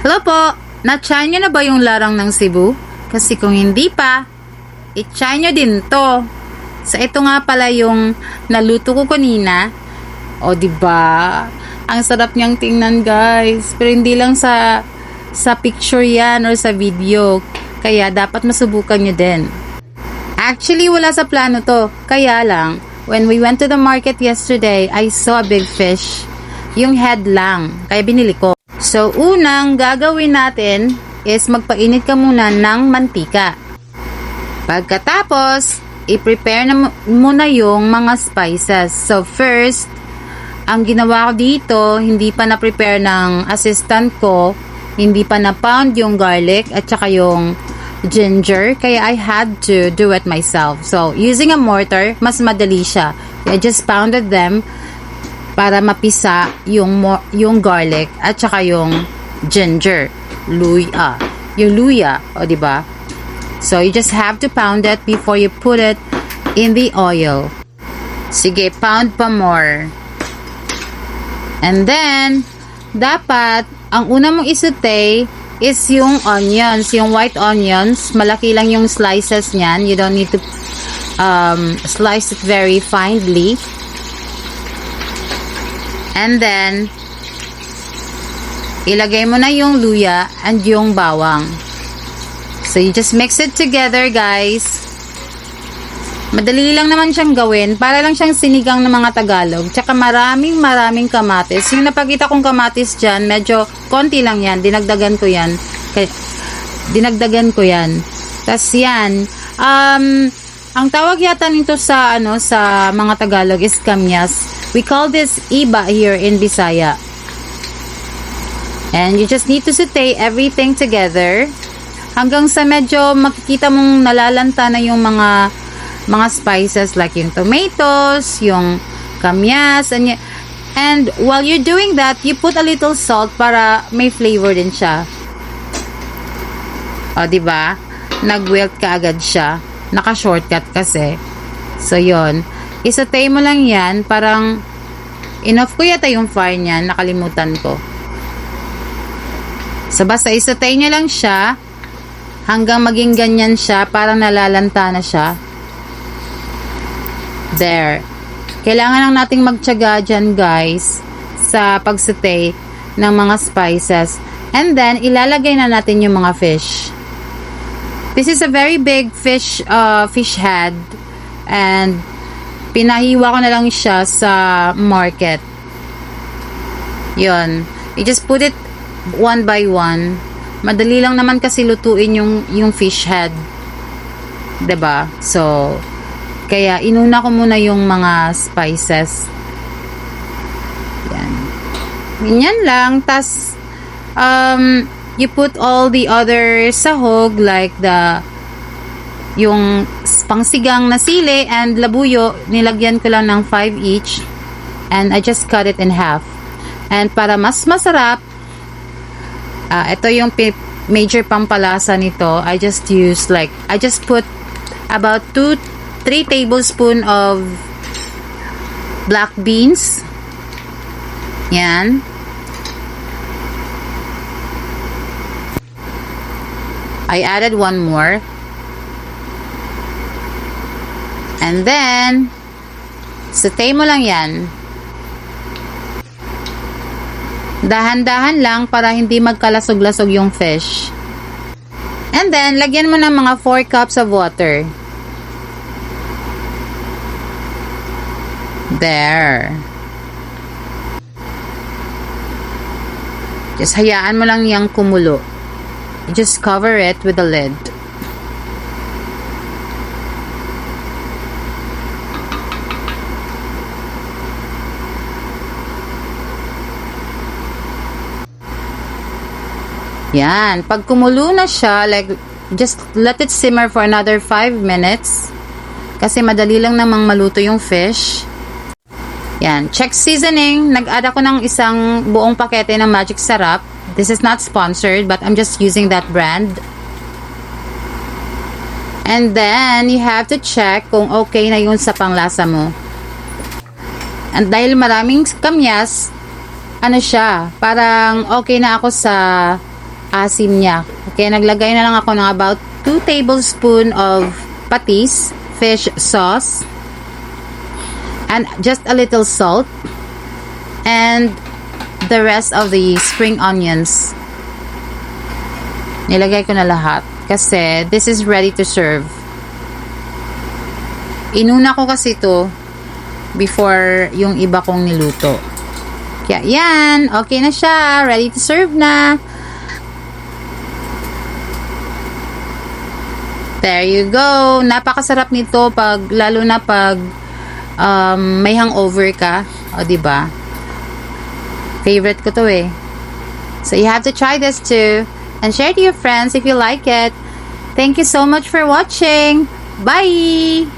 Hello po! Na-try nyo na ba yung larang ng Cebu? Kasi kung hindi pa, i-try nyo din to. So ito nga pala yung naluto ko kanina. O diba? Ang sarap niyang tingnan guys. Pero hindi lang sa picture yan or sa video. Kaya dapat masubukan nyo din. Actually wala sa plano to. Kaya lang, when we went to the market yesterday, I saw a big fish. Yung head lang. Kaya binili ko. So, unang gagawin natin is magpainit ka muna ng mantika. Pagkatapos, i-prepare na muna yung mga spices. So, first, ang ginawa ko dito, hindi pa na-prepare ng assistant ko, hindi pa na-pound yung garlic at saka yung ginger, kaya I had to do it myself. So, using a mortar, mas madali siya. I just pounded them para mapisa yung garlic at saka yung ginger, yung luya, o diba? So you just have to pound it before you put it in the oil. Sige, pound pa more. And then dapat ang una mong isaute is yung onions, yung white onions. Malaki lang yung slices niyan. You don't need to slice it very finely. And then, ilagay mo na yung luya and yung bawang. So, you just mix it together, guys. Madali lang naman siyang gawin. Para lang siyang sinigang ng mga Tagalog. Tsaka maraming kamatis. Yung napakita kong kamatis dyan, medyo konti lang yan. Dinagdagan ko yan. Tas yan. Ang tawag yata nito sa mga Tagalog is kamyas. We call this iba here in Bisaya. And you just need to saute everything together hanggang sa medyo makikita mong nalalanta na yung mga spices like yung tomatoes, yung kamyas, and while you're doing that, you put a little salt para may flavor din siya. O, diba? Nag-wilt ka agad siya. Naka-shortcut kasi. So, yon. Isaute mo lang yan. Parang enough ko yata yung fire niyan. Nakalimutan ko. So, basta isaute nyo lang siya hanggang maging ganyan siya. Parang nalalanta na siya. There. Kailangan lang nating magtiyaga dyan, guys, sa pagsaute ng mga spices. And then, ilalagay na natin yung mga fish. This is a very big fish head. And pinahiwa ko na lang siya sa market. Yun. You just put it one by one. Madali lang naman kasi lutuin yung fish head. 'Di ba? So, kaya inuna ko muna yung mga spices. Yan. Ganyan lang. Tas, you put all the other sahog like yung pangsigang na sili and labuyo, nilagyan ko lang ng 5 each and I just cut it in half. And para mas masarap, ito yung major pampalasa nito. I just put about 3 tablespoon of black beans. Yan. I added one more. And then, saute mo lang yan. Dahan-dahan lang para hindi magkalasog-lasog yung fish. And then, lagyan mo ng mga 4 cups of water. There. Just hayaan mo lang yung kumulo. Just cover it with a lid. Yan. Pag kumulo na siya, just let it simmer for another 5 minutes. Kasi madali lang namang maluto yung fish. Yan. Check seasoning. Nag-add ako ng isang buong pakete ng Magic Sarap. This is not sponsored, but I'm just using that brand. And then, you have to check kung okay na yun sa panglasa mo. And dahil maraming kamyas, ano siya, parang okay na ako sa asim niya. Okay, naglagay na lang ako ng about 2 tablespoon of patis, fish sauce, and just a little salt, and the rest of the spring onions. Nilagay ko na lahat kasi this is ready to serve. Inuna ko kasi ito before yung iba kong niluto. Kaya yan, okay na siya, ready to serve na. There you go. Napakasarap nito lalo na pag may hangover ka, o di ba? Favorite ko to eh. So you have to try this too and share to your friends if you like it. Thank you so much for watching. Bye!